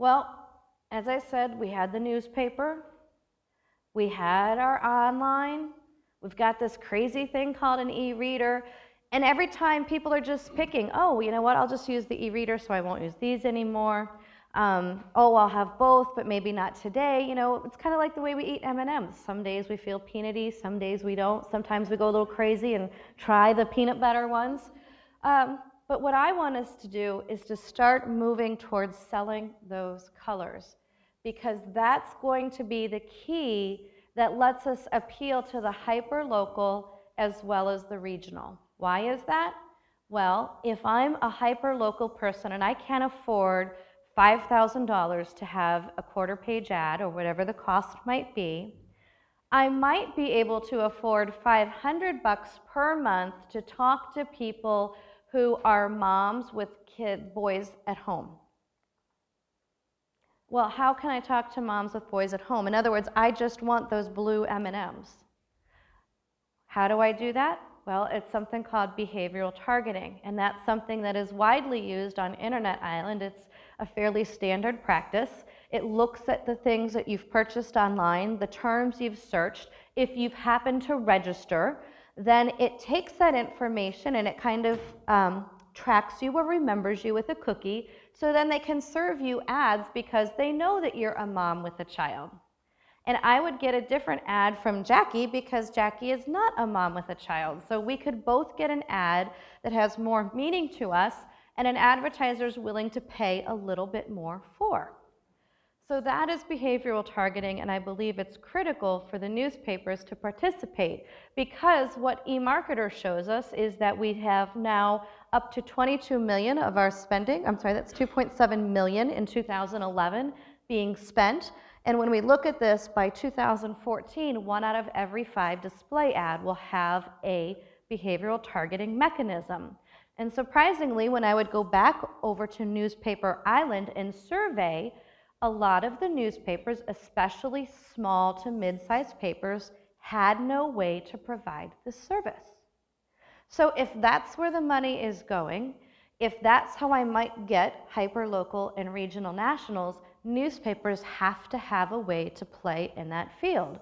Well, as I said, we had the newspaper, we had our online, we've got this crazy thing called an e-reader, and every time people are just picking, oh, you know what, I'll just use the e-reader so I won't use these anymore. Oh, I'll have both, but maybe not today. You know, it's kind of like the way we eat M&Ms. Some days we feel peanutty, some days we don't. Sometimes we go a little crazy and try the peanut butter ones. But what I want us to do is to start moving towards selling those colors, because that's going to be the key that lets us appeal to the hyper-local as well as the regional. Why is that? Well, if I'm a hyper-local person and I can't afford $5,000 to have a quarter-page ad or whatever the cost might be, I might be able to afford $500 per month to talk to people who are moms with boys at home. Well, how can I talk to moms with boys at home? In other words, I just want those blue M&Ms. How do I do that? Well, it's something called behavioral targeting, and that's something that is widely used on Internet Island. It's a fairly standard practice. It looks at the things that you've purchased online, the terms you've searched. If you've happened to register, then it takes that information and it kind of tracks you or remembers you with a cookie, so then they can serve you ads because they know that you're a mom with a child. And I would get a different ad from Jackie because Jackie is not a mom with a child. So we could both get an ad that has more meaning to us and an advertiser is willing to pay a little bit more for. So that is behavioral targeting, and I believe it's critical for the newspapers to participate, because what eMarketer shows us is that we have now up to 22 million of our spending, that's 2.7 million in 2011 being spent. And when we look at this, by 2014, 1 out of every 5 display ad will have a behavioral targeting mechanism. And surprisingly, when I would go back over to Newspaper Island and survey, a lot of the newspapers, especially small to mid-sized papers, had no way to provide this service. So if that's where the money is going, if that's how I might get hyper-local and regional nationals, newspapers have to have a way to play in that field.